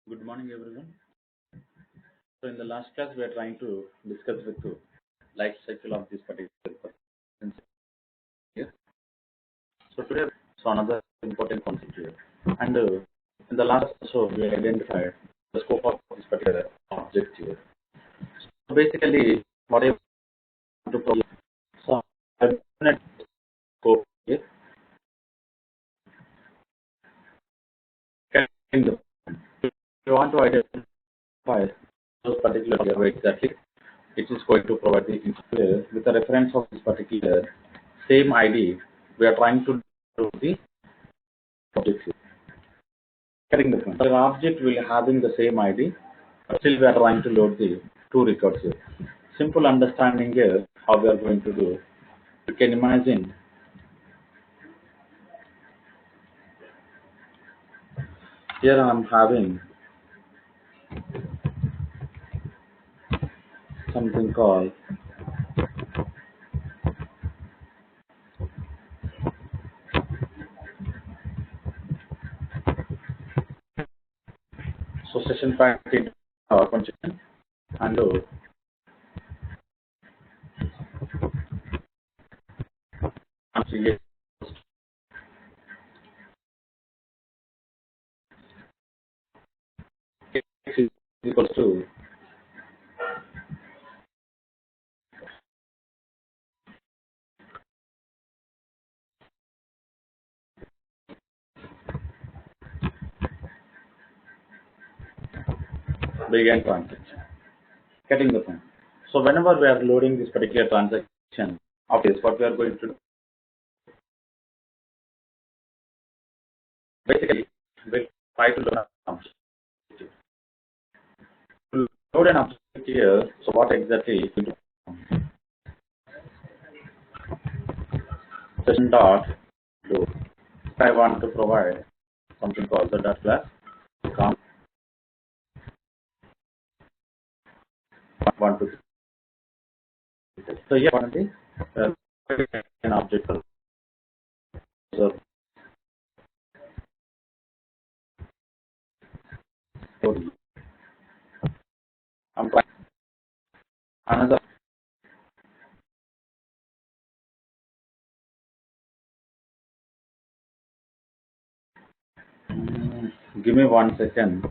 Good morning, everyone. So, in the last class, we are trying to discuss with you life cycle of this particular person here. So, today, so another important concept here. And in the last, so we identified the scope of this particular object here. So, basically, what I want to provide some definite scope here. Can you want to identify those particular exactly? It is going to provide the info with the reference of this particular same ID. We are trying to do the object here. Getting the point. The object will having the same ID, but still we are trying to load the two records here. Simple understanding here how we are going to do. You can imagine here I am having something called so session packet function and is equals to begin transaction. Getting the point. So whenever we are loading this particular transaction of this, what we are going to do, basically we'll try to load an object. To load an object here, so what exactly we do? Session dot load. I want to provide something called the dot class count 1 to 3. So here one is an object. So I'm trying another. Give me 1 second.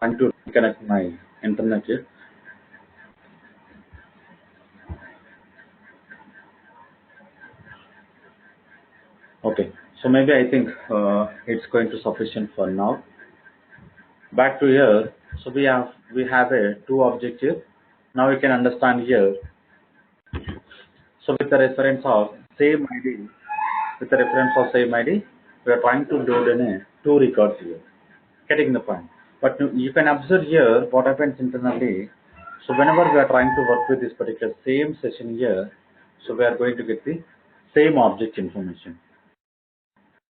Trying to connect my internet here. Okay. So maybe I think it's going to sufficient for now. Back to here. So we have a two object here. Now we can understand here. So with the reference of same ID, with the reference of same ID, we are trying to load in a two records here. Getting the point. But you can observe here what happens internally. So whenever we are trying to work with this particular same session here, so we are going to get the same object information.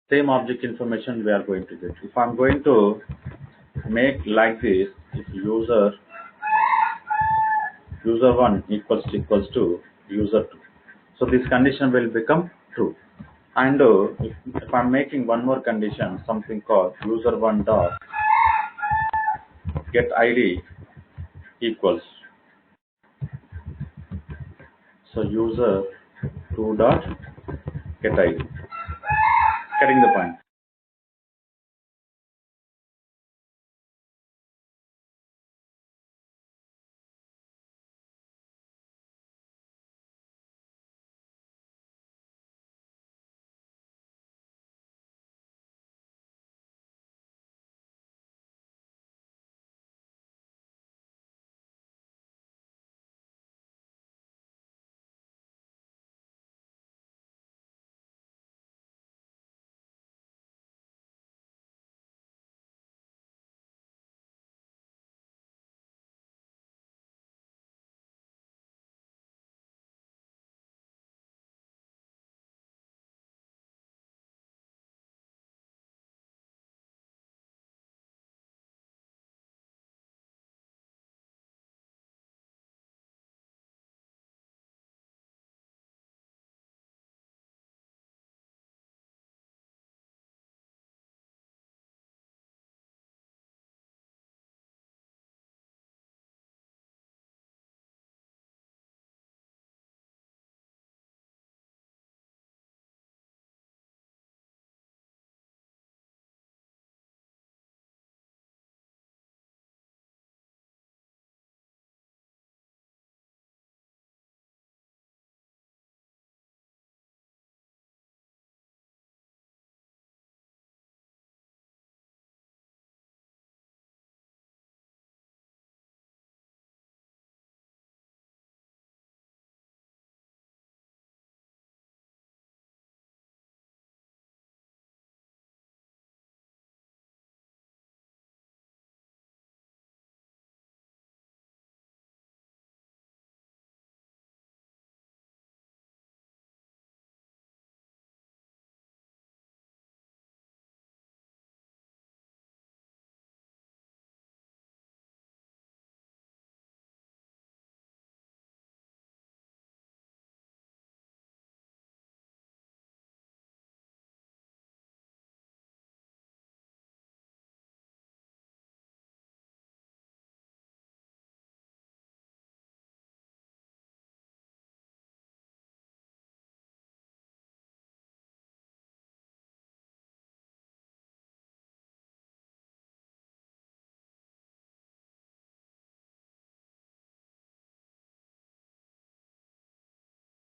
Same object information we are going to get. If I'm going to make like this, if user1 equals to user2, so this condition will become true. And if I'm making one more condition, something called user1 dot get id equals, so user2 dot get id. Getting the point.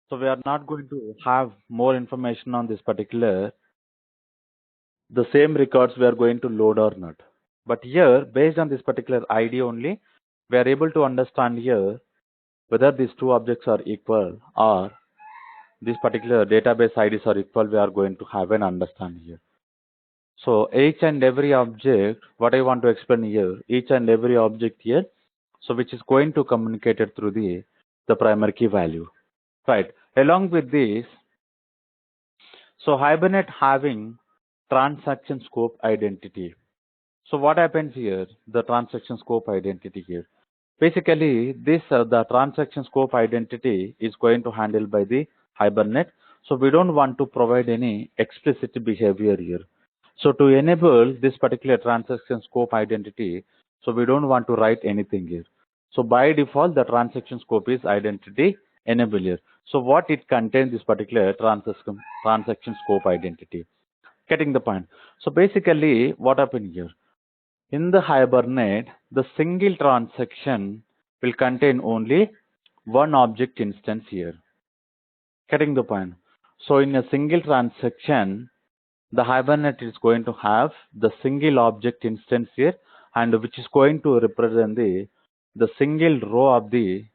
So we are not going to have more information on this particular, the same records we are going to load or not. But here, based on this particular ID only, we are able to understand here whether these two objects are equal or this particular database IDs are equal. We are going to have an understand here. So each and every object, what I want to explain here, each and every object here, so which is going to communicate it through the primary key value, right? Along with this, so Hibernate having transaction scope identity. So what happens here? The transaction scope identity here. Basically, this the transaction scope identity is going to handle by the Hibernate. So we don't want to provide any explicit behavior here. So to enable this particular transaction scope identity, so we don't want to write anything here. So by default, the transaction scope is identity enable here. So what it contains this particular transaction scope identity. Getting the point. So basically, what happened here? In the Hibernate, the single transaction will contain only one object instance here. Getting the point. So in a single transaction, the Hibernate is going to have the single object instance here, and which is going to represent the single row of the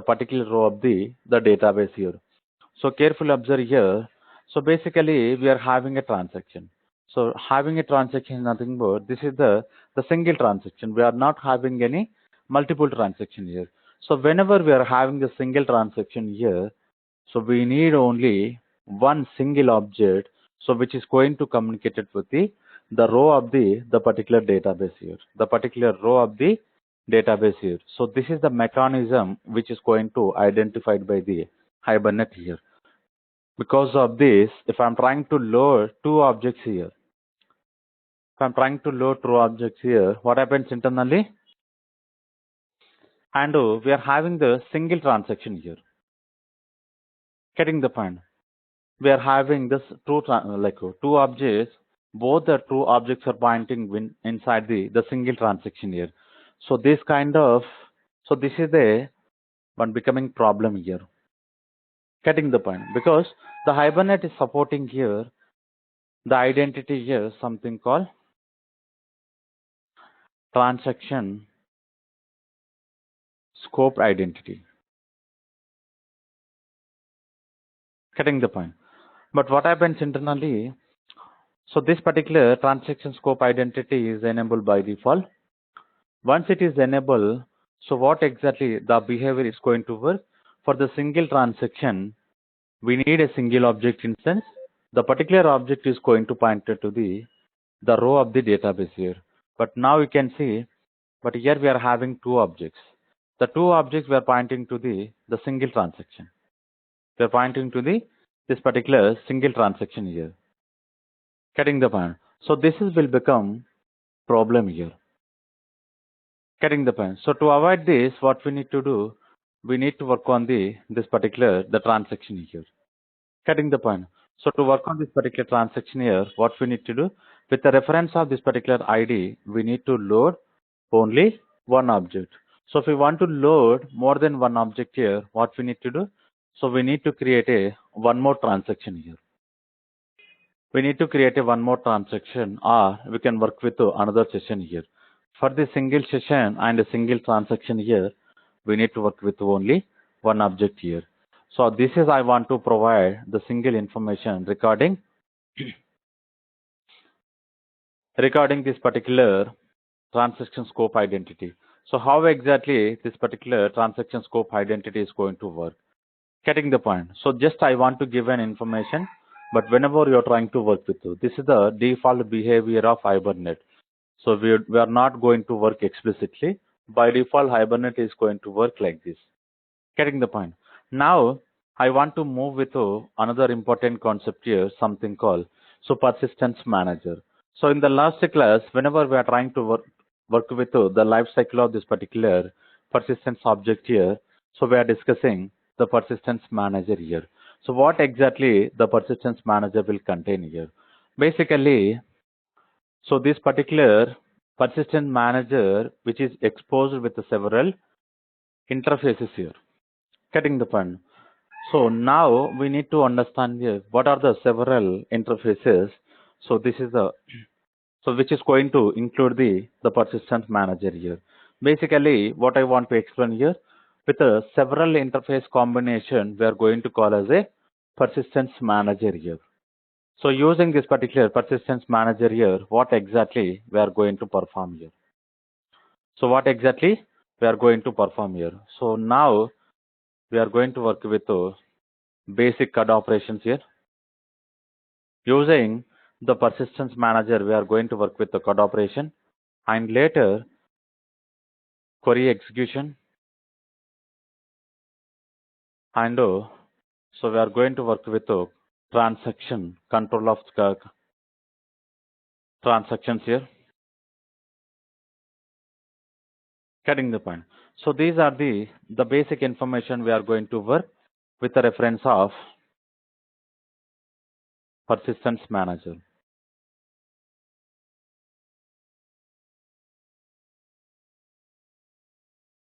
particular row of the database here. So carefully observe here. So basically we are having a transaction. So having a transaction is nothing but this is the single transaction. We are not having any multiple transaction here. So whenever we are having a single transaction here, so we need only one single object, so which is going to communicate it with the row of the particular database here, the particular row of the database here. So this is the mechanism which is going to identified by the Hibernate here. Because of this, if I'm trying to load two objects here, what happens internally? And we are having the single transaction here. Getting the point? We are having this two objects. Both the two objects are pointing inside the single transaction here. So this kind of, so this is the one becoming problem here. Getting the point? Because the Hibernate is supporting here the identity here, something called transaction scope identity. Getting the point? But what happens internally? So this particular transaction scope identity is enabled by default. Once it is enabled, so what exactly the behavior is going to work? For the single transaction, we need a single object instance. The particular object is going to point to the row of the database here. But now you can see, but here we are having two objects. The two objects we are pointing to the single transaction. We are pointing to this particular single transaction here. Getting the point? So this will become problem here. Getting the point? So to avoid this, what we need to do, we need to work on this particular transaction here. Getting the point? So to work on this particular transaction here, what we need to do, with the reference of this particular ID, we need to load only one object. So if we want to load more than one object here, what we need to do? So we need to create one more transaction here. We need to create one more transaction, or we can work with another session here. For the single session and a single transaction here, we need to work with only one object here. So this is I want to provide the single information regarding this particular transaction scope identity. So how exactly this particular transaction scope identity is going to work? Getting the point? So just I want to give an information, but whenever you're trying to work with this is the default behavior of Hibernate. So we are not going to work explicitly. By default, Hibernate is going to work like this. Getting the point? Now, I want to move with another important concept here, something called persistence manager. So in the last class, whenever we are trying to work with the life cycle of this particular persistence object here, so we are discussing the persistence manager here. So what exactly the persistence manager will contain here? Basically, so this particular persistent manager, which is exposed with several interfaces here. Getting the point? So now we need to understand here what are the several interfaces. So this is the which is going to include the persistence manager here. Basically, what I want to explain here with a several interface combination, we are going to call as a persistence manager here. So using this particular persistence manager here, what exactly we are going to perform here? So what exactly we are going to perform here? So now we are going to work with basic CUD operations here. Using the persistence manager, we are going to work with the CUD operation and later query execution and so we are going to work with transaction control of transactions here. Getting the point. So these are the basic information we are going to work with the reference of persistence manager.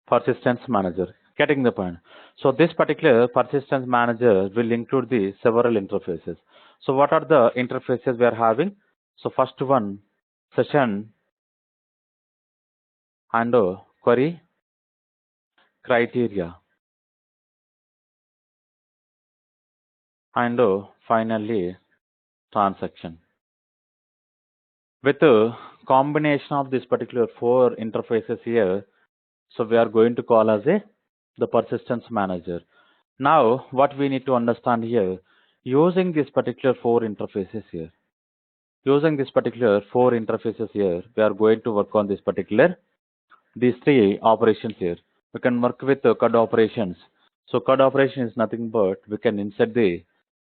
Persistence manager. Getting the point. So this particular persistence manager will include the several interfaces. So what are the interfaces we are having? So first one, session and query criteria and finally transaction. With a combination of this particular four interfaces here, so we are going to call as the persistence manager. Now, what we need to understand here, using this particular four interfaces here, we are going to work on this particular, these three operations here. We can work with CUD operations. So CUD operation is nothing but we can insert the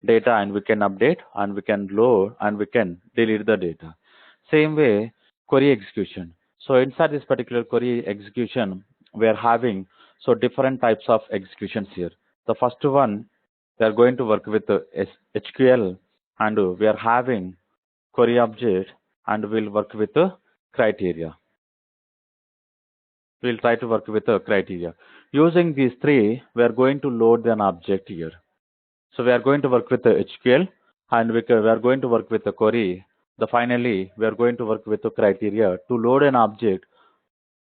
data and we can update and we can load and we can delete the data. Same way, query execution. So inside this particular query execution, we are having so different types of executions here. The first one, we are going to work with SQL and we are having query object and we'll work with the criteria. We'll try to work with the criteria. Using these three, we are going to load an object here. So we are going to work with the HQL and we are going to work with the query. Finally, we are going to work with the criteria to load an object,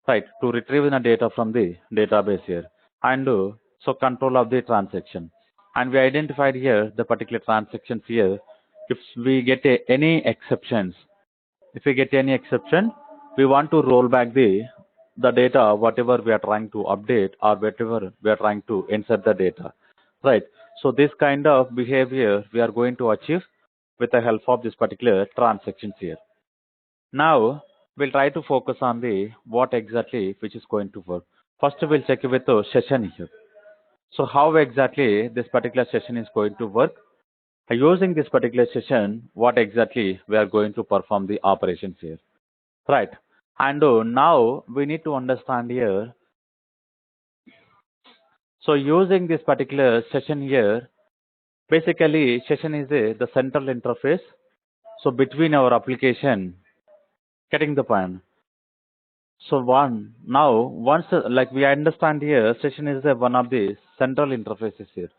right, to retrieve the data from the database here and so control of the transaction. And we identified here the particular transactions here. If we get any exceptions, if we get any exception, we want to roll back the data, whatever we are trying to update or whatever we are trying to insert the data, right? So this kind of behavior we are going to achieve with the help of this particular transactions here. Now we'll try to focus on the what exactly which is going to work. First we'll check with the session here. So how exactly this particular session is going to work? Using this particular session, what exactly we are going to perform the operations here. Right. And now we need to understand here. So using this particular session here, basically session is the central interface. So between our application, getting the point. So once like we understand here, session is one of the central interfaces here.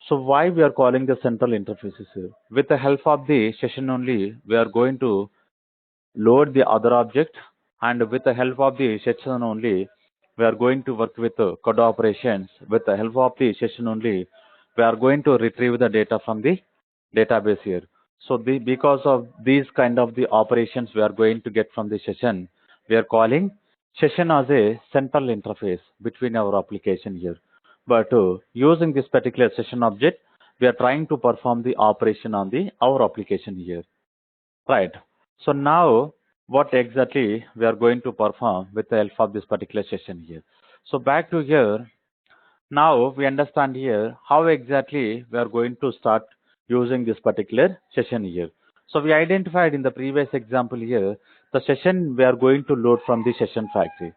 So why we are calling the central interfaces here? With the help of the session only, we are going to load the other object and with the help of the session only we are going to work with CUD operations. With the help of the session only we are going to retrieve the data from the database here. So because of these kind of the operations we are going to get from the session, we are calling session as a central interface between our application here. But using this particular session object, we are trying to perform the operation on our application here. Right. So now what exactly we are going to perform with the help of this particular session here. So back to here, now we understand here how exactly we are going to start using this particular session here. So we identified in the previous example here, the session we are going to load from the session factory.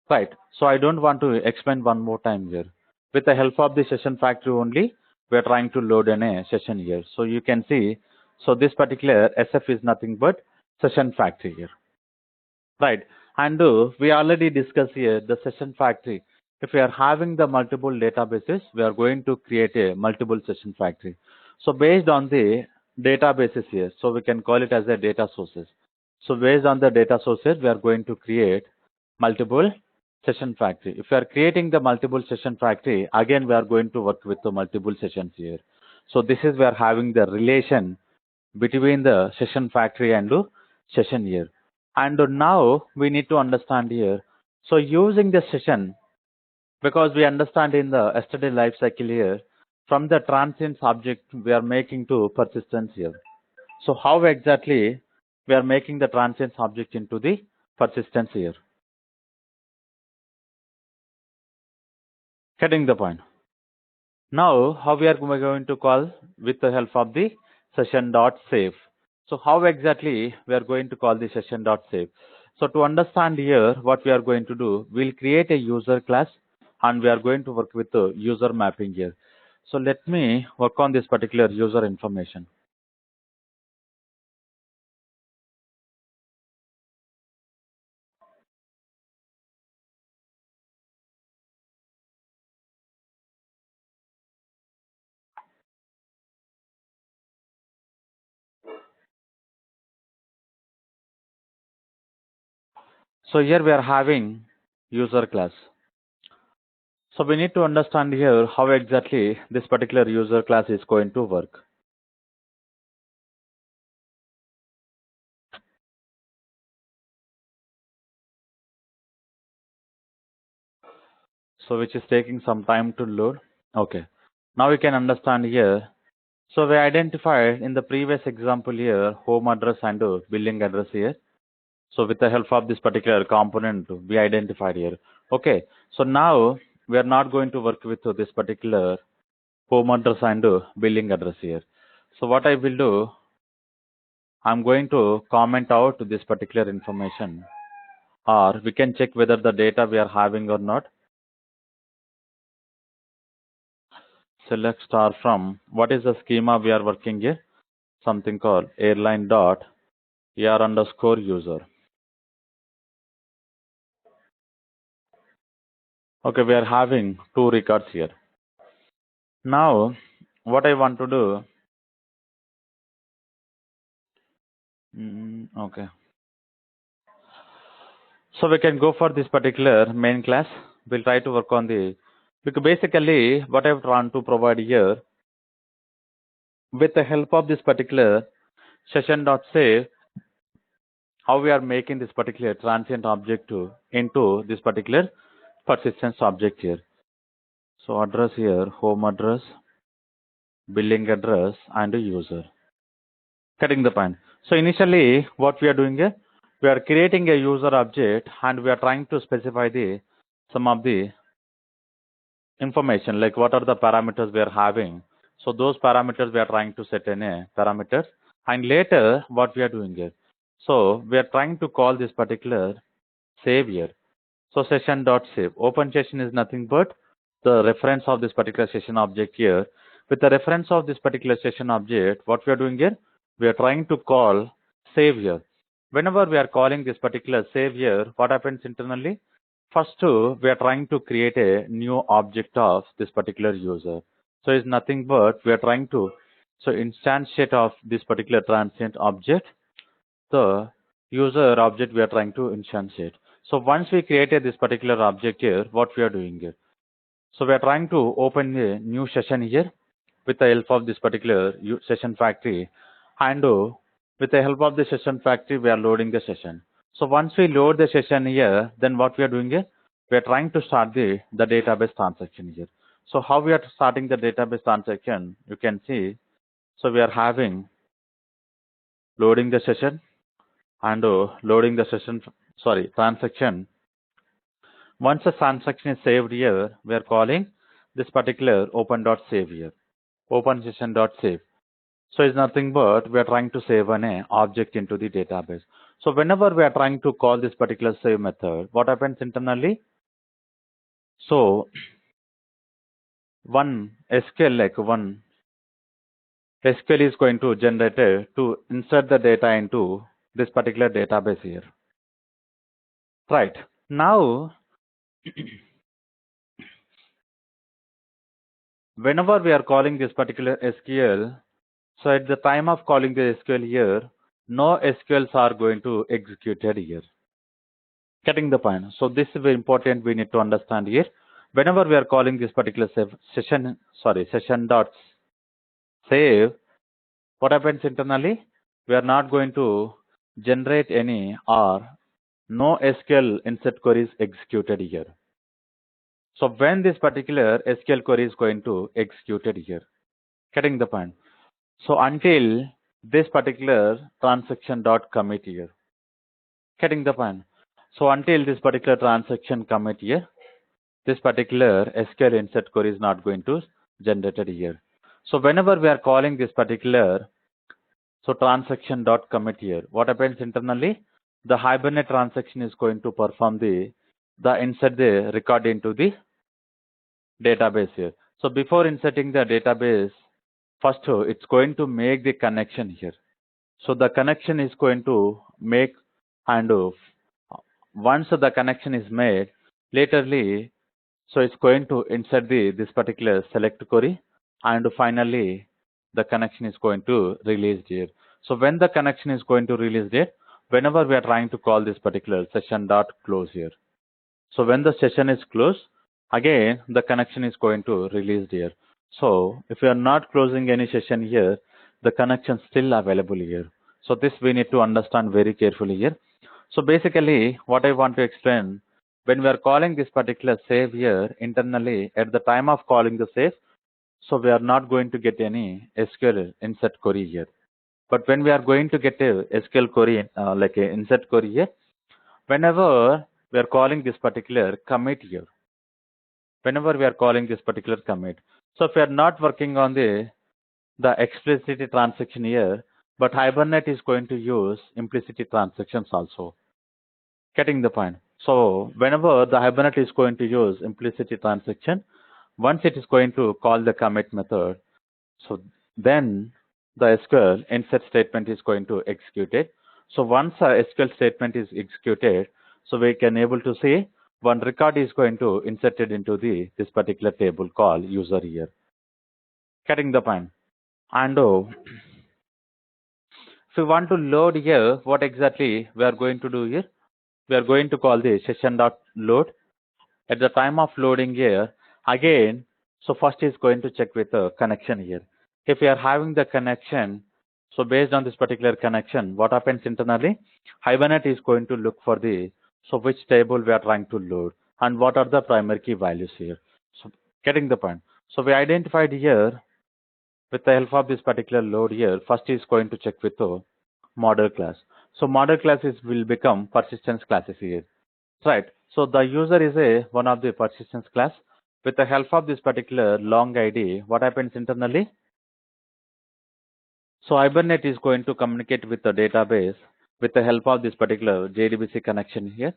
Right. So I don't want to explain one more time here. With the help of the session factory only, we are trying to load a session here. So you can see, so this particular SF is nothing but session factory here. Right. And we already discussed here the session factory. if we are having the multiple databases, we are going to create a multiple session factory. So based on the databases here, so we can call it as a data sources. So based on the data sources, we are going to create multiple session factory. If we are creating the multiple session factory, again we are going to work with the multiple sessions here. So this is we are having the relation between the session factory and the session here. And now we need to understand here. So using the session, because we understand in the yesterday life cycle here, from the transient object we are making to persistence here. So how exactly we are making the transient object into the persistence here? Getting the point. Now how we are going to call with the help of the session dot save. So how exactly we are going to call the session dot save? So to understand here what we are going to do, we'll create a user class and we are going to work with the user mapping here. So let me work on this particular user information. So here we are having user class. So we need to understand here how exactly this particular user class is going to work. So which is taking some time to load. Okay. Now we can understand here. So we identified in the previous example here home address and billing address here. So with the help of this particular component we identified here. Okay. So now we are not going to work with this particular home address and billing address here. So what I will do, I'm going to comment out this particular information, or we can check whether the data we are having or not. Select star from, what is the schema we are working here? Something called airline dot AR underscore user. Okay, we are having two records here. Now, what I want to do, okay. So we can go for this particular main class. We'll try to work on the, because basically what I want to provide here, with the help of this particular session.save, how we are making this particular transient object into this particular persistence object here. So address here, home address, billing address, and a user. Getting the point. So initially, what we are doing here, we are creating a user object and we are trying to specify the some of the information, like what are the parameters we are having. So those parameters we are trying to set in a parameters, and later what we are doing here. So we are trying to call this particular save here. So session dot save. Open session is nothing but the reference of this particular session object here. With the reference of this particular session object, what we are doing here, we are trying to call save here. Whenever we are calling this particular save here, what happens internally? First, we are trying to create a new object of this particular user. So it's nothing but we are trying to instantiate of this particular transient object, the user object we are trying to instantiate. So once we created this particular object here, what we are doing here? So we are trying to open a new session here with the help of this particular session factory, and with the help of the session factory we are loading the session. So once we load the session here, then what we are doing here, we are trying to start the database transaction here. So how we are starting the database transaction, you can see. So we are having loading the session and loading the session, sorry, transaction. Once the transaction is saved here, we are calling this particular open.save here, open session.save. So it's nothing but we are trying to save an object into the database. So whenever we are trying to call this particular save method, what happens internally? So one SQL, like one SQL is going to generate to insert the data into this particular database here. Right. Now, whenever we are calling this particular SQL, so at the time of calling the SQL here, no SQLs are going to executed here. Getting the point. So this is very important. We need to understand here. Whenever we are calling this particular session dot save, what happens internally? We are not going to generate any or no SQL insert query is executed here. So when this particular SQL query is going to executed here, getting the point. So until this particular transaction dot commit here, getting the point. So until this particular transaction commit here, this particular SQL insert query is not going to generated here. So whenever we are calling this particular transaction dot commit here, what happens internally? The Hibernate transaction is going to perform the insert the record into the database here. So before inserting the database, first it's going to make the connection here. So the connection is going to make, and once the connection is made, laterly, so it's going to insert this particular select query, and finally the connection is going to release here. So when the connection is going to release it, whenever we are trying to call this particular session dot close here. So when the session is closed, again the connection is going to release here. So if you are not closing any session here, the connection still available here. So this we need to understand very carefully here. So basically what I want to explain, when we are calling this particular save here internally, at the time of calling the save, so we are not going to get any SQL insert query here. But when we are going to get a SQL query, like a insert query here, whenever we are calling this particular commit here, whenever we are calling this particular commit. So if we are not working on the explicit transaction here, but Hibernate is going to use implicit transactions also. Getting the point. So whenever the Hibernate is going to use implicit transaction, once it is going to call the commit method, so then the SQL insert statement is going to execute it. So once a SQL statement is executed, so we can able to see one record is going to inserted into this particular table called user here. Getting the point. And if we want to load here, what exactly we are going to do here? We are going to call the session.load. At the time of loading here, again, so first is going to check with the connection here. If we are having the connection, so based on this particular connection, what happens internally? Hibernate is going to look for which table we are trying to load and what are the primary key values here. So getting the point. So we identified here with the help of this particular load here, first is going to check with the model class. So model classes will become persistence classes here. Right. So the user is one of the persistence class. With the help of this particular long ID, what happens internally? So Hibernate is going to communicate with the database with the help of this particular JDBC connection here.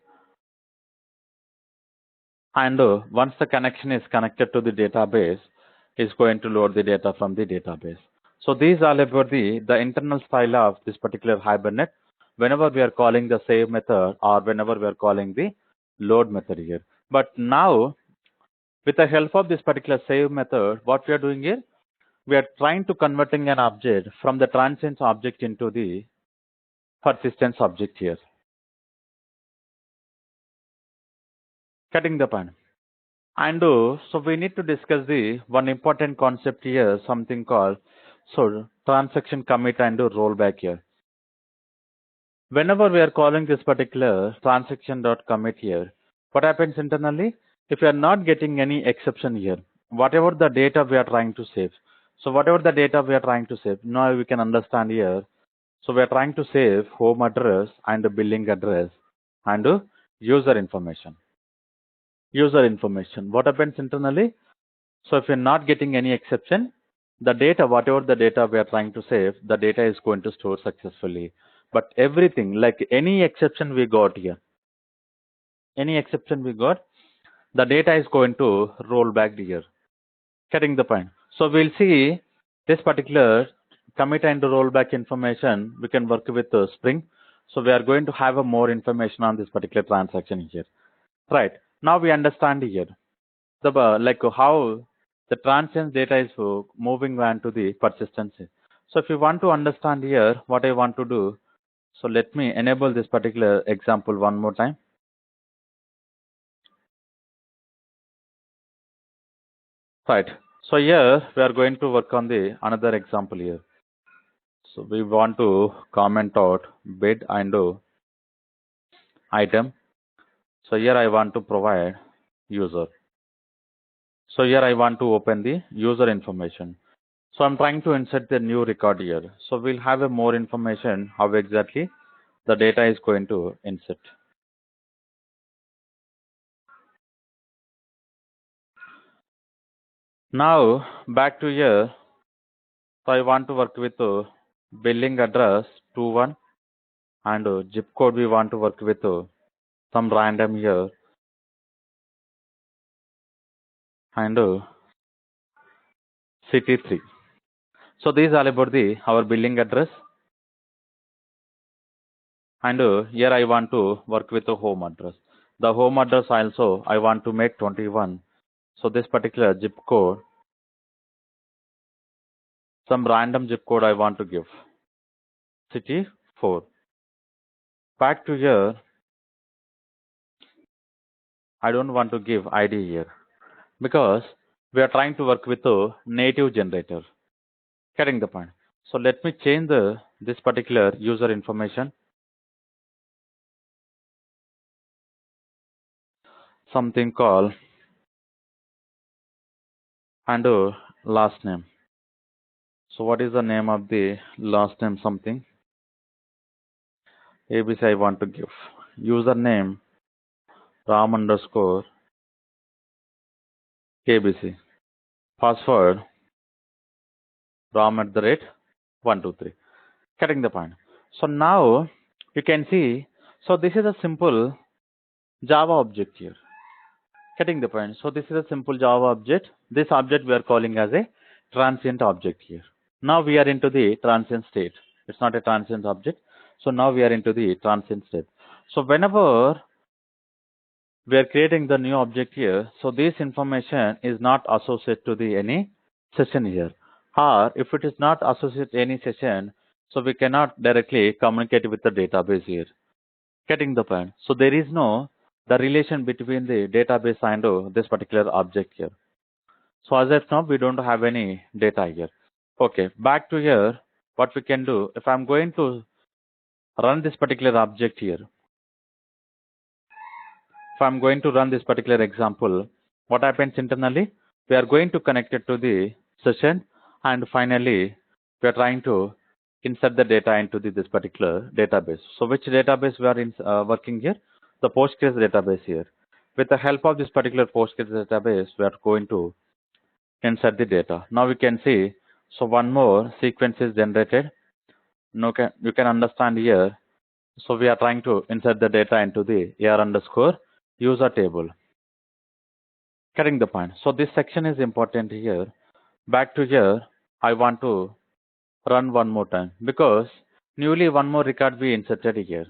And once the connection is connected to the database, is going to load the data from the database. So these are about the internal style of this particular Hibernate whenever we are calling the save method or whenever we are calling the load method here. But now, with the help of this particular save method, what we are doing here, we are trying to converting an object from the transient object into the persistence object here. Getting the point. And so we need to discuss the one important concept here, something called transaction commit and rollback here. Whenever we are calling this particular transaction.commit here, what happens internally? If we are not getting any exception here, whatever the data we are trying to save. So whatever the data we are trying to save, now we can understand here. So we are trying to save home address and the billing address and user information. User information. What happens internally? So if you're not getting any exception, the data, whatever the data we are trying to save, the data is going to store successfully. But everything, like any exception we got here, any exception we got, the data is going to roll back here. Getting the point. So we'll see this particular commit and rollback information, we can work with Spring. So we are going to have a more information on this particular transaction here. Right. Now we understand here the like how The transient data is moving on to the persistency. So if you want to understand here what I want to do, so let me enable this particular example one more time. Right. So here we are going to work on the another example here. So we want to comment out bid and item. So here I want to provide user. So here I want to open the user information. So I'm trying to insert the new record here. So we'll have a more information how exactly the data is going to insert. Now back to here. So I want to work with billing address 21 and zip code we want to work with some random here and city 3. So these are about the our billing address and here I want to work with the home address. The home address also I want to make 21. So this particular zip code, some random zip code I want to give city 4. Back to here, I don't want to give ID here because we are trying to work with a native generator. Getting the point. So let me change this particular user information. Something called and last name. So what is the name of the last name something? ABC I want to give. Username Ram underscore KBC. Password Ram at the rate 123. Getting the point. So now you can see, so this is a simple Java object here. Getting the point. So this is a simple Java object. This object we are calling as a transient object here. Now we are into the transient state. It's not a transient object. So now we are into the transient state. So whenever we are creating the new object here, so this information is not associated to the any session here. Or if it is not associated to any session, so we cannot directly communicate with the database here. Getting the point. So there is no the relation between the database and this particular object here. So as of now, we don't have any data here. Okay, back to here, what we can do, if I'm going to run this particular object here, if I'm going to run this particular example, what happens internally? We are going to connect it to the session and finally we are trying to insert the data into this particular database. So which database we are working here? The Postgres database here. With the help of this particular Postgres database, we are going to insert the data. Now we can see, so one more sequence is generated. Now you can understand here. So we are trying to insert the data into the AR underscore user table. Getting the point. So this section is important here. Back to here, I want to run one more time because newly one more record we inserted here.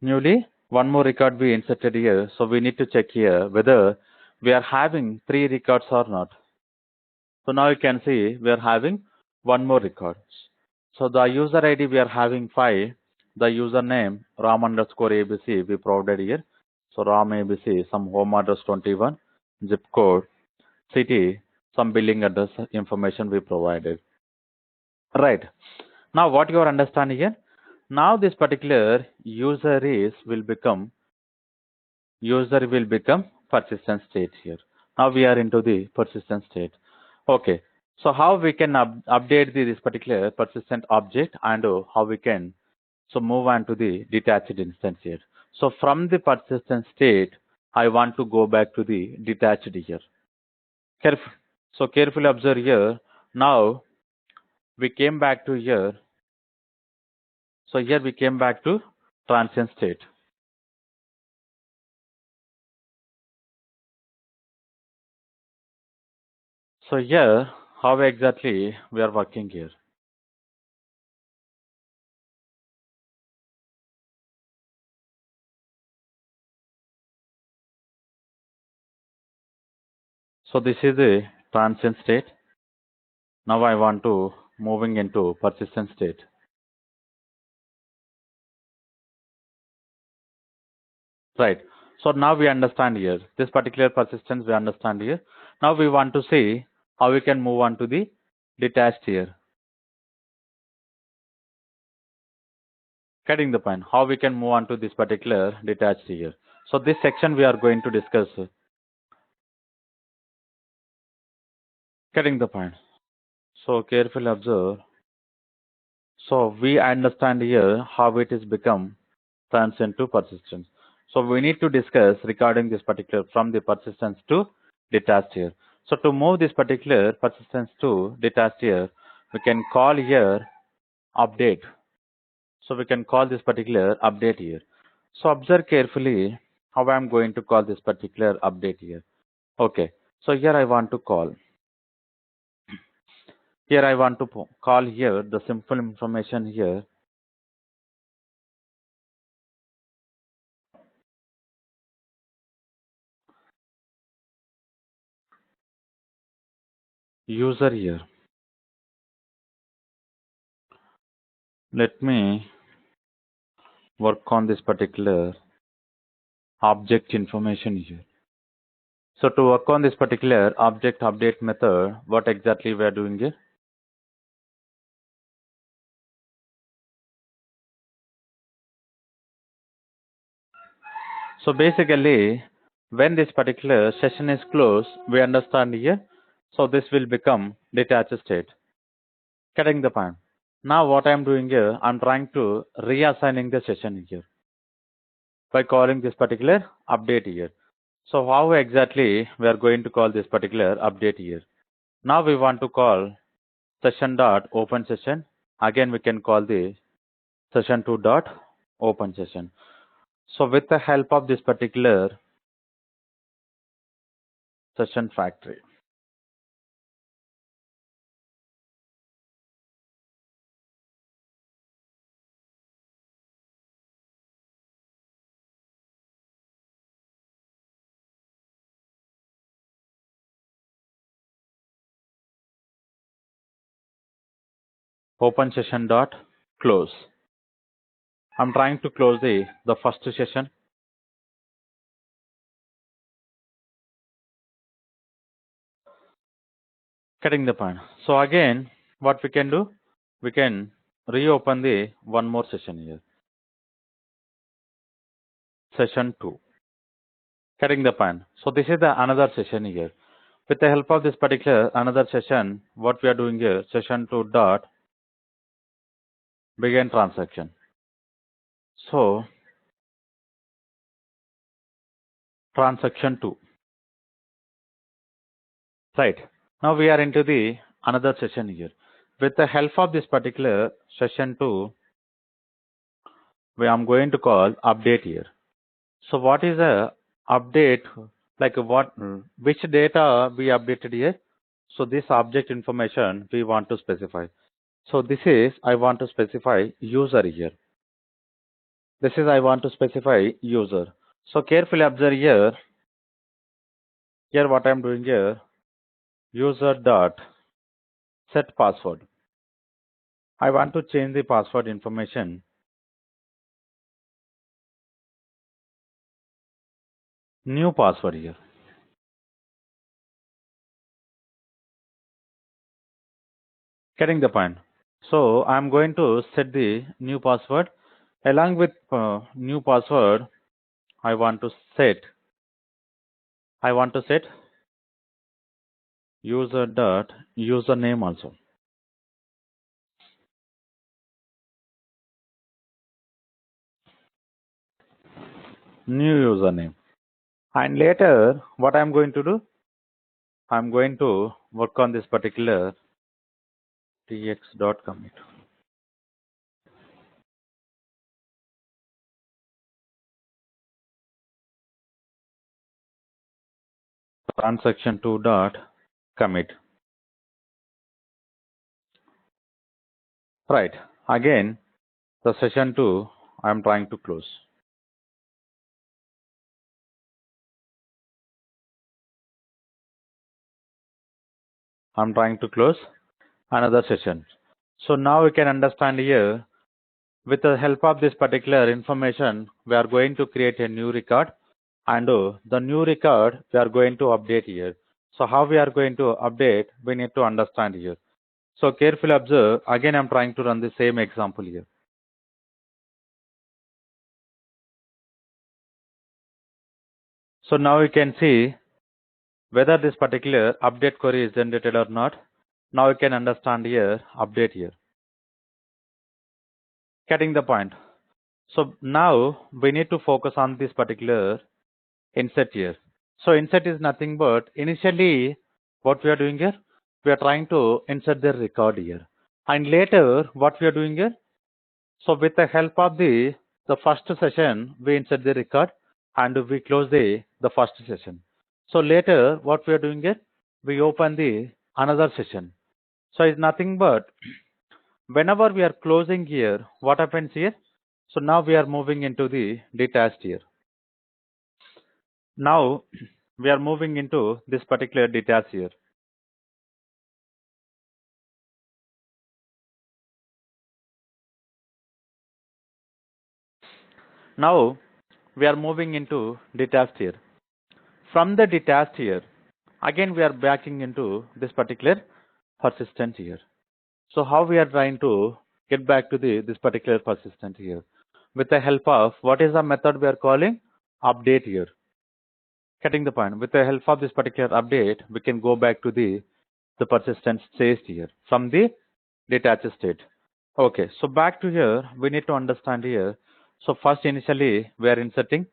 Newly one more record we inserted here. So we need to check here whether we are having 3 records or not. So now you can see we are having one more record. So the user ID we are having 5. The username Ram underscore ABC we provided here. So Ram ABC, some home address 21, zip code, city, some billing address information we provided. Right. Now what you are understanding here? Now this particular user will become persistent state here. Now we are into the persistent state. Okay. So how we can update this particular persistent object and how we can so move on to the detached instance here. So from the persistent state, I want to go back to the detached here. So carefully observe here. Now we came back to here. So here we came back to transient state. So here, how exactly we are working here? So this is the transient state. Now I want to moving into persistent state. Right. So now we understand here. This particular persistence we understand here. Now we want to see how we can move on to the detached here. Getting the point. How we can move on to this particular detached here. So this section we are going to discuss. Getting the point. So carefully observe. So we understand here how it is become transient to persistence. So we need to discuss regarding this particular from the persistence to detached here. So to move this particular persistence to detached here, we can call here update. So we can call this particular update here. So observe carefully how I am going to call this particular update here. Okay. So here I want to call. Here I want to call here the simple information here. User here. Let me work on this particular object information here. So to work on this particular object update method, what exactly we are doing here? So basically, when this particular session is closed, we understand here. So this will become detached state. Getting the point. Now what I am doing here, I am trying to reassigning the session here by calling this particular update here. So how exactly we are going to call this particular update here? Now we want to call session dot open session. Again we can call the session 2 dot open session. So with the help of this particular session factory, open session dot close. I'm trying to close the first session. Getting the point. So again, what we can do, we can reopen the one more session here, session 2. Getting the point. So this is the another session here. With the help of this particular another session, what we are doing here, session 2 dot begin transaction. So transaction 2. Right. Now we are into the another session here. With the help of this particular session 2, we am going to call update here. So what is a update? Like what, which data we updated here? So this object information we want to specify. So this is I want to specify user here. This is I want to specify user. So carefully observe here. Here what I am doing here, user dot set password. I want to change the password information. New password here. Getting the point. So I'm going to set the new password. Along with new password, I want to set user dot username also. New username. And later, what I'm going to do? I'm going to work on this particular tx dot commit. Transaction 2 dot commit. Right. Again, the session 2 I'm trying to close. I'm trying to close another session. So now we can understand here, with the help of this particular information, we are going to create a new record, and the new record we are going to update here. So how we are going to update, we need to understand here. So carefully observe, again I'm trying to run the same example here. So now you can see whether this particular update query is generated or not. Now you can understand here, update here. Getting the point. So now we need to focus on this particular insert here. So insert is nothing but initially what we are doing here, we are trying to insert the record here. And later what we are doing here, so with the help of the first session, we insert the record and we close the first session. So later what we are doing here, we open the another session. So it's nothing but whenever we are closing here, what happens here? So now we are moving into the detached here. Now we are moving into this particular detached here. Now we are moving into detached here. From the detached here, again we are backing into this particular persistent here. So how we are trying to get back to this particular persistent here? With the help of what is the method we are calling? Update here. Getting the point. With the help of this particular update, we can go back to the persistent state here from the detached state. Okay, so back to here, we need to understand here. So first initially we are inserting,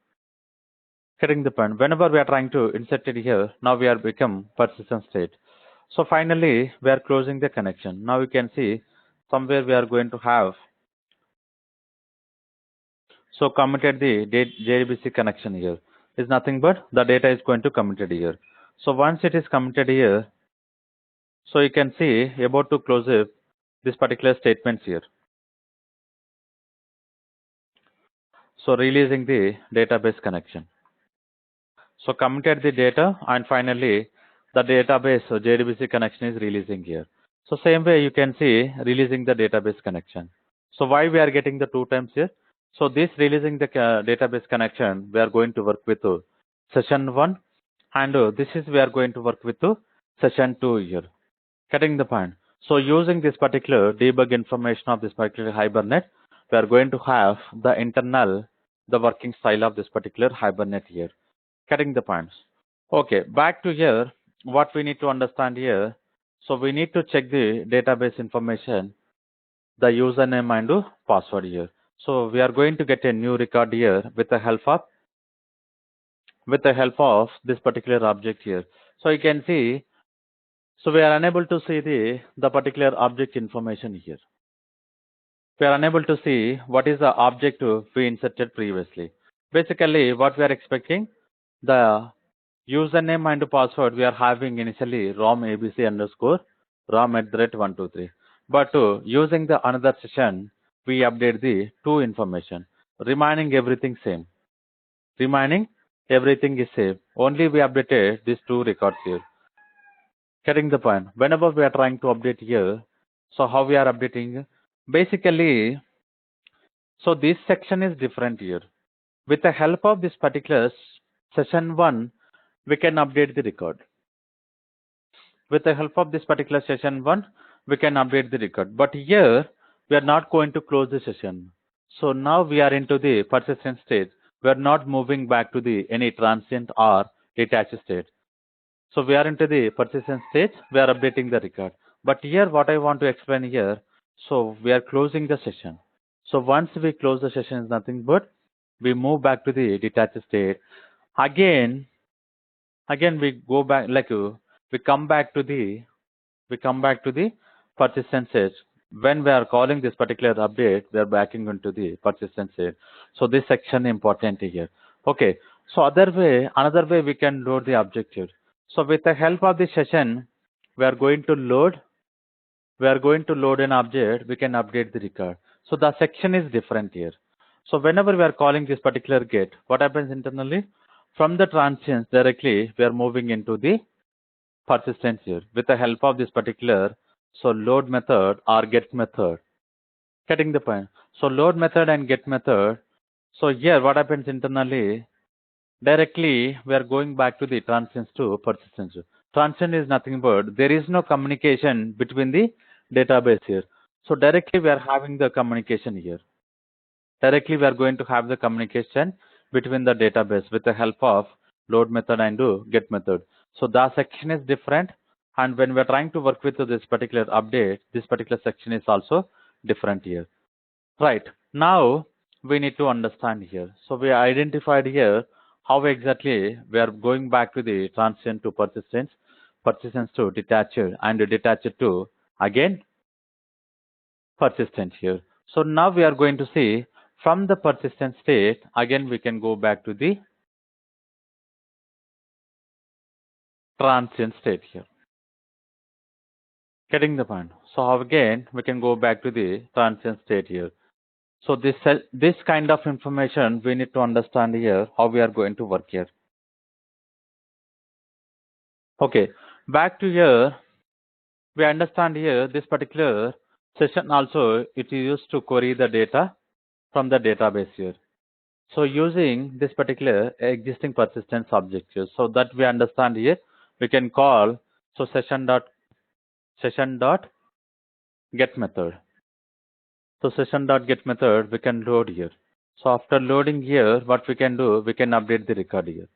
getting the point. Whenever we are trying to insert it here, now we are become persistent state. So finally we are closing the connection. Now you can see somewhere we are going to have, so committed the JDBC connection here is nothing but the data is going to committed here. So once it is committed here, so you can see about to close it, this particular statements here. So releasing the database connection. So committed the data and finally the database, so JDBC connection is releasing here. So same way you can see releasing the database connection. So why we are getting the 2 times here? So this releasing the database connection, we are going to work with session 1, and this is we are going to work with session 2 here. Getting the point. So using this particular debug information of this particular Hibernate, we are going to have the internal, the working style of this particular Hibernate here. Getting the points. Okay, back to here, what we need to understand here. So we need to check the database information, the username and password here. So we are going to get a new record here with the help of this particular object here. So you can see, so we are unable to see the particular object information here. We are unable to see what is the object we inserted previously. Basically, what we are expecting, the username and password we are having initially rom abc underscore rom @123. But using the another session, we update the 2 information, remaining everything same. Remaining everything is same. Only we updated these 2 records here. Getting the point. Whenever we are trying to update here, so how we are updating? Basically, so this section is different here. With the help of this particular session 1, we can update the record. With the help of this particular session 1, we can update the record. But here, we are not going to close the session. So now we are into the persistent state. We are not moving back to the any transient or detached state. So we are into the persistent state. We are updating the record. But here, what I want to explain here, so we are closing the session. So once we close the session, is nothing but we move back to the detached state. Again we go back, like we come back to the persistent state. When we are calling this particular update, we are backing into the persistent state. So this section important here. Okay. So another way we can load the objective. So with the help of this session, we are going to load an object. We can update the record. So the section is different here. So whenever we are calling this particular get, what happens internally? From the transients directly, we are moving into the persistent here with the help of this particular load method or get method. Getting the point? So load method and get method. So here what happens internally? Directly we are going back to the transients to persistence. Transient is nothing but there is no communication between the database here. So directly we are having the communication here. Directly we are going to have the communication between the database with the help of load method and get method. So the section is different, and when we are trying to work with this particular update, this particular section is also different here. Right. Now we need to understand here. So we identified here how exactly we are going back to the transient to persistence, persistence to detached, and detached to again persistent here. So now we are going to see from the persistent state, again we can go back to the transient state here. Getting the point? So again we can go back to the transient state here. So this kind of information we need to understand here how we are going to work here. Okay, back to here, we understand here this particular session also it is used to query the data from the database here. So using this particular existing persistence object here, so that we understand here, we can call session dot get method. So session dot get method we can load here. So after loading here, what we can do, we can update the record here.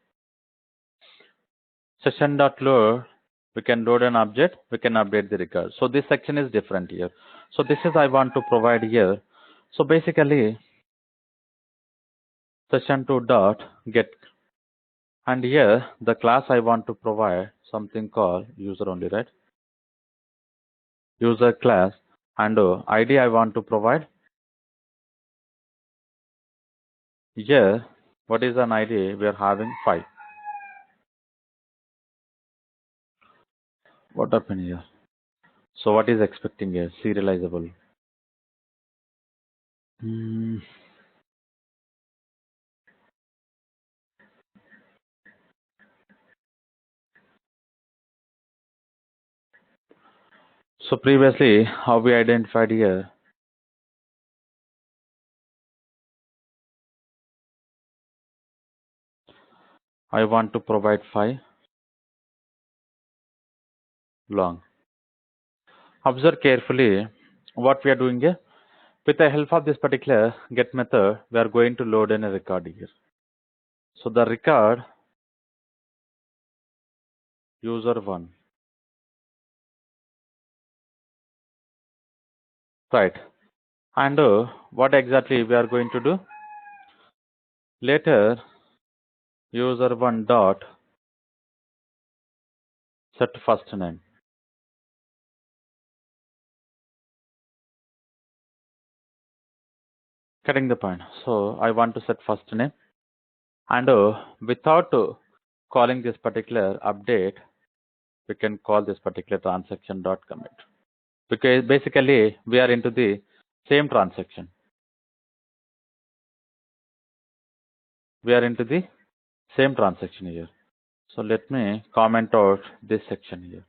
Session dot load, we can load an object, we can update the record. So this section is different here. So this is I want to provide here. So basically session2 dot get, and here the class I want to provide something called user only, right? User class, and ID I want to provide here. What is an ID? We are having 5. What happened here? So what is expecting here? Serializable. So previously, how we identified here? I want to provide 5 long. Observe carefully what we are doing here. With the help of this particular get method, we are going to load in a record here. So the record user1. Right. And what exactly we are going to do? Later, user1 dot set first name. Getting the point. So I want to set first name, and without calling this particular update, we can call this particular transaction dot commit, because basically we are into the same transaction. We are into the same transaction here. So let me comment out this section here.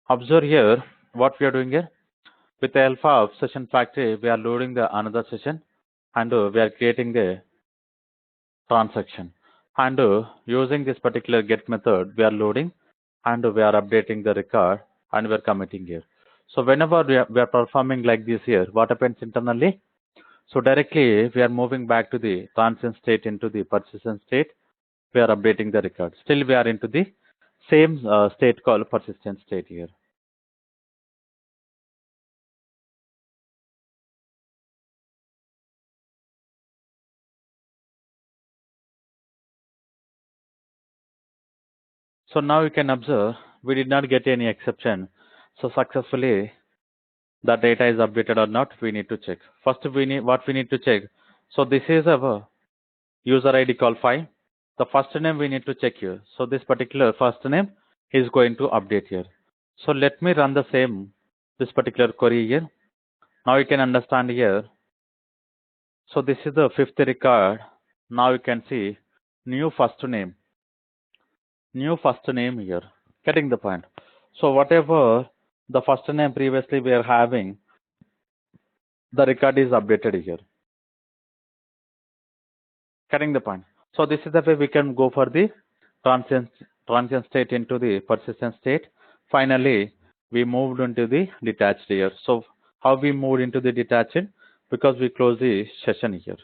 Observe here what we are doing here. With the help of session factory, we are loading the another session, and we are creating the transaction. And using this particular get method, we are loading, and we are updating the record, and we are committing here. So whenever we are performing like this here, what happens internally? So directly we are moving back to the transient state into the persistent state. We are updating the record. Still we are into the same state called persistent state here. So now you can observe we did not get any exception. So successfully the data is updated or not, we need to check. First we need to check. So this is our user ID called 5. The first name we need to check here. So this particular first name is going to update here. So let me run the same this particular query here. Now you can understand here. So this is the 5th record. Now you can see new first name. new first name here. Getting the point. So whatever the first name previously we are having, the record is updated here. Getting the point. So this is the way we can go for the transient state into the persistent state. Finally, we moved into the detached here. So how we moved into the detached? Because we closed the session here.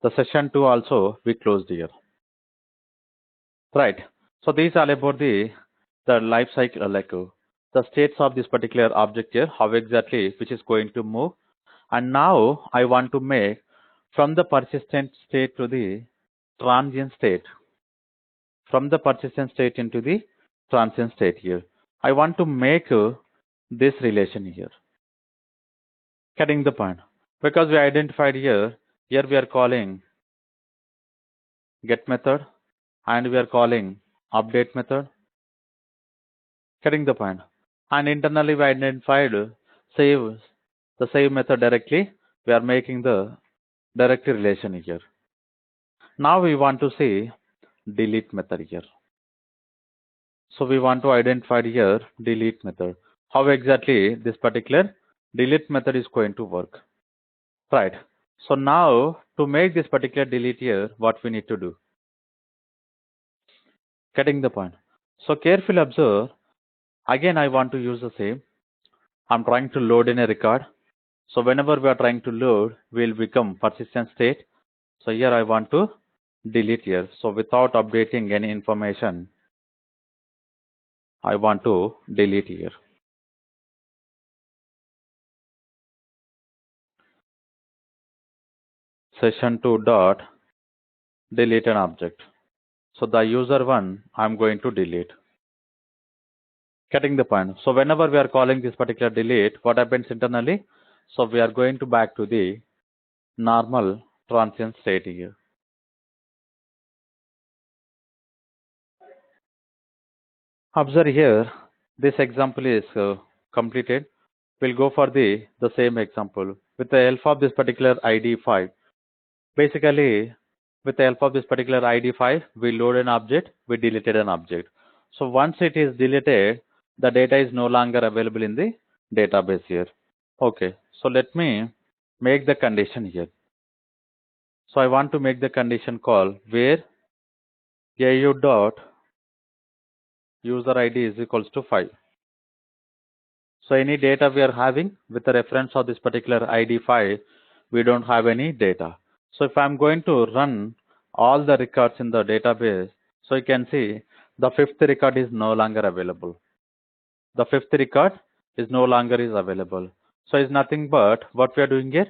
The session 2 also we closed here. Right. So these are about the life cycle, the states of this particular object here, how exactly which is going to move. And now I want to make from the persistent state to the transient state, from the persistent state into the transient state here. I want to make this relation here. Getting the point? Because we identified here we are calling get method and we are calling update method. Getting the point? And internally we identified save, the save method directly. We are making the direct relation here. Now we want to see delete method here. So we want to identify here delete method. How exactly this particular delete method is going to work. Right. So now to make this particular delete here, what we need to do? Getting the point. So carefully observe. Again, I want to use the same. I'm trying to load in a record. So whenever we are trying to load, we'll become persistent state. So here I want to delete here. So without updating any information, I want to delete here. Session 2 dot delete an object. So the user one, I'm going to delete. Getting the point. So whenever we are calling this particular delete, what happens internally? So we are going to back to the normal transient state here. Observe here, this example is completed. We'll go for the same example. With the help of this particular ID 5, basically with the help of this particular ID 5, we load an object, we deleted an object. So once it is deleted, the data is no longer available in the database here. Okay, so let me make the condition here. So I want to make the condition call where AU dot user ID is equals to 5. So any data we are having with the reference of this particular ID 5, we don't have any data. So if I'm going to run all the records in the database, so you can see the fifth record is no longer available. The fifth record is no longer is available. So it's nothing but what we are doing here.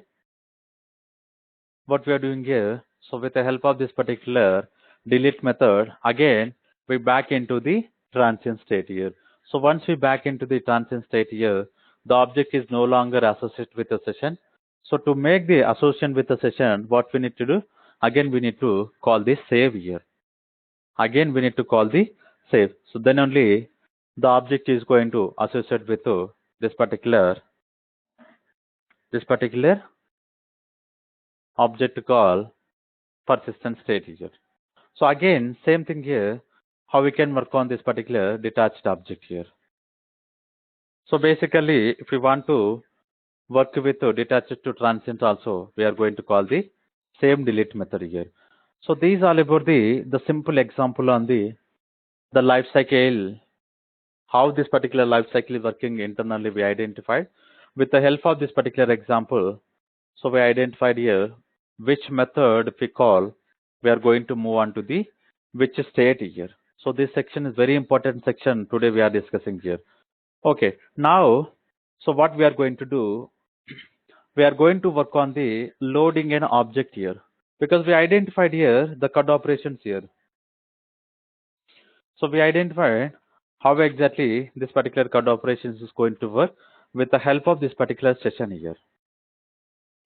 What we are doing here. So with the help of this particular delete method, again we back into the transient state here. So once we back into the transient state here, the object is no longer associated with the session. So to make the association with the session, what we need to do? Again, we need to call this save here. Again, we need to call the save. So then only the object is going to associate with this particular object call persistent state here. So again, same thing here, how we can work on this particular detached object here. So basically, if we want to work with detached to transient also, we are going to call the same delete method here. So these are about the simple example on the life cycle, how this particular life cycle is working internally we identified. With the help of this particular example, so we identified here which method if we call, we are going to move on to the which state here. So this section is very important section today we are discussing here. Okay, now, so what we are going to do, we are going to work on the loading an object here because we identified here the CUD operations here. So we identified how exactly this particular CUD operations is going to work with the help of this particular session here.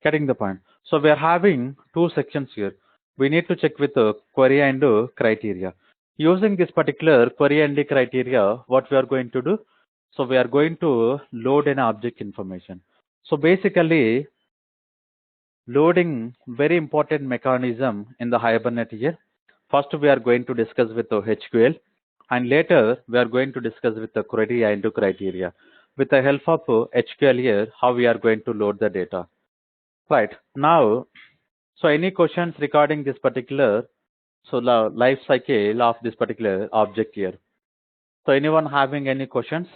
Getting the point. So we are having two sections here. We need to check with the query and criteria. Using this particular query and the criteria, what we are going to do? So we are going to load an object information. So basically, loading very important mechanism in the Hibernate here. First, we are going to discuss with the HQL. And later, we are going to discuss with the query and the criteria. With the help of HQL here, how we are going to load the data. Right. Now, so any questions regarding this particular, so the life cycle of this particular object here? So anyone having any questions?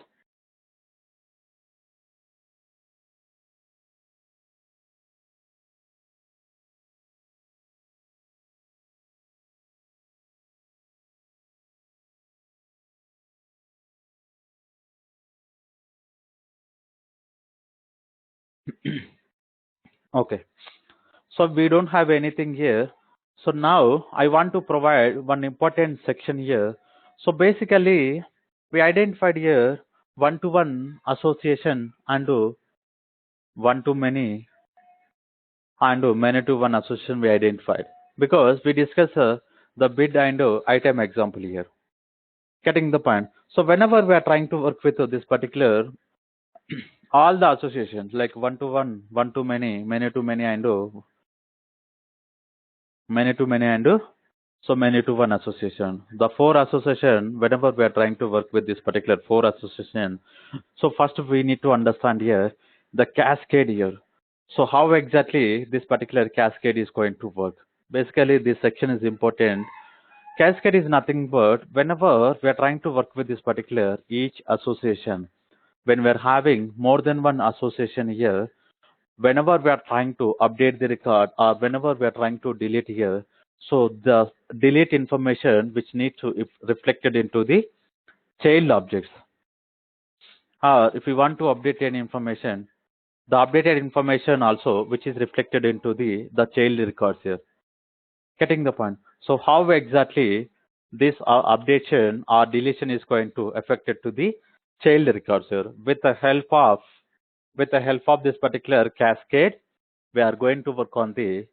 Okay. So we don't have anything here. So now I want to provide one important section here. So basically, we identified here one-to-one association and one-to-many and many-to-one association we identified because we discussed the bid and item example here. Getting the point. So whenever we are trying to work with this particular all the associations like one-to-one, one-to-many, many-to-many and many-to-many and so many-to-one association. The four association, whenever we are trying to work with this particular four association, so first we need to understand here the cascade here. So how exactly this particular cascade is going to work? Basically, this section is important. Cascade is nothing but whenever we are trying to work with this particular each association, when we are having more than one association here, whenever we are trying to update the record or whenever we are trying to delete here, so the delete information which need to if reflected into the child objects. If we want to update any information, the updated information also which is reflected into the child records here. Getting the point. So how exactly this updation or deletion is going to affect it to the child records here with the help of this particular cascade, we are going to work on the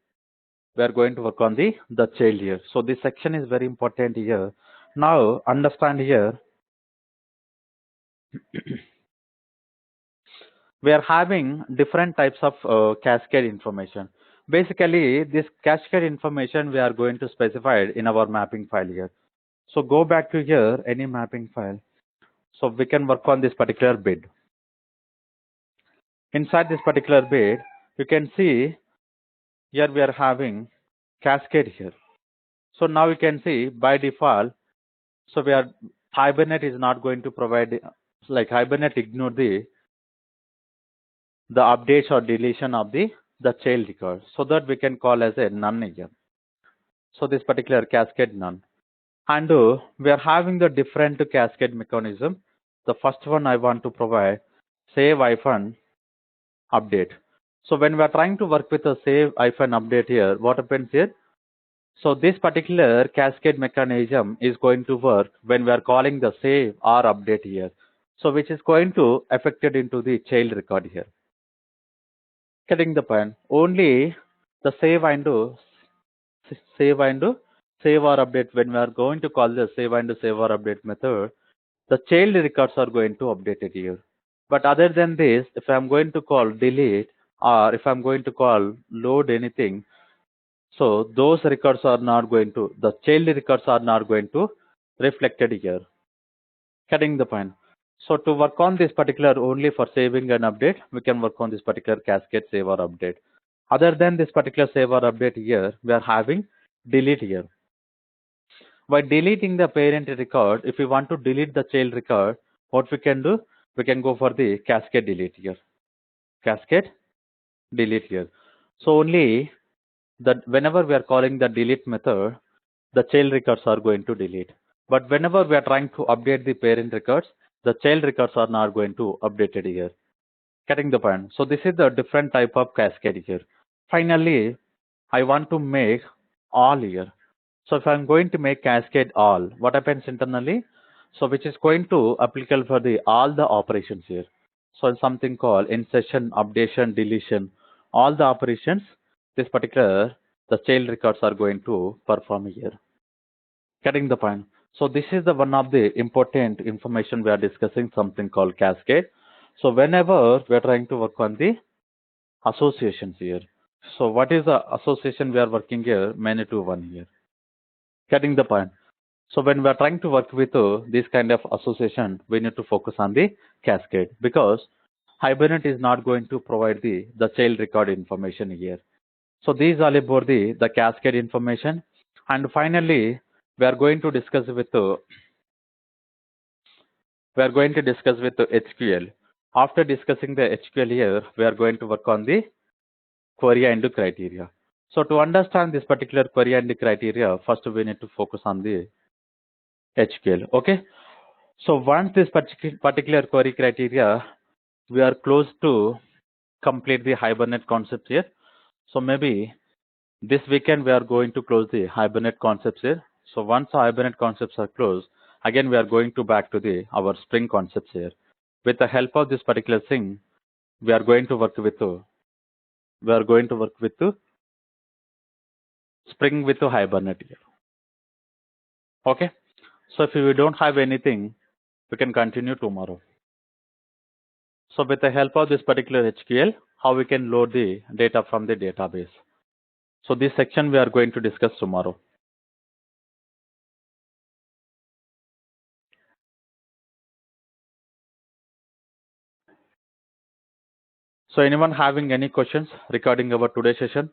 child here. So this section is very important here. Now understand here we are having different types of cascade information. Basically, this cascade information we are going to specify in our mapping file here. So go back to here, any mapping file. So we can work on this particular bid. Inside this particular bid, you can see here we are having cascade here. So now you can see by default, so we are Hibernate is not going to provide, like Hibernate ignore the updates or deletion of the child record, so that we can call as a none here. So this particular cascade none. And we are having the different cascade mechanism. The first one I want to provide save hyphen update. So when we are trying to work with a save hyphen update here, what happens here? So this particular cascade mechanism is going to work when we are calling the save or update here. So which is going to affected into the child record here. Getting the point. Only the save and do save or update, when we are going to call the save and do save or update method, the child records are going to update it here. But other than this, if I'm going to call delete or if I'm going to call load anything, so those records are not going to, the child records are not going to reflected here. Getting the point. So to work on this particular only for saving an update, we can work on this particular cascade save or update. Other than this particular save or update here, we are having delete here. By deleting the parent record, if we want to delete the child record, what we can do? We can go for the cascade delete here. Cascade delete here. So only that whenever we are calling the delete method, the child records are going to delete. But whenever we are trying to update the parent records, the child records are not going to update it here. Getting the point. So this is the different type of cascade here. Finally, I want to make all here. So if I'm going to make cascade all, what happens internally? So which is going to applicable for the all the operations here. So something called insertion, updation, deletion, all the operations, this particular the child records are going to perform here. Getting the point. So this is the one of the important information we are discussing, something called cascade. So whenever we are trying to work on the associations here. So what is the association we are working here? Many to one here. Getting the point. So when we are trying to work with this kind of association, we need to focus on the cascade, because Hibernate is not going to provide the child record information here. So these are about the cascade information. And finally, we are going to discuss with HQL. After discussing the HQL here, we are going to work on the query and criteria. So to understand this particular query and criteria, first we need to focus on the HQL. Okay. So once this particular query criteria, we are close to complete the Hibernate concept here. So maybe this weekend we are going to close the Hibernate concepts here. So once the Hibernate concepts are closed, again we are going to back to our Spring concepts here. With the help of this particular thing, we are going to work with Spring with Hibernate here. Okay. So if we don't have anything, we can continue tomorrow. So with the help of this particular HQL, how we can load the data from the database. So this section we are going to discuss tomorrow. So anyone having any questions regarding our today's session?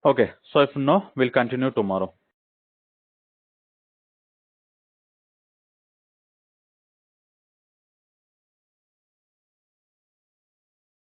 Okay, so if no, we'll continue tomorrow.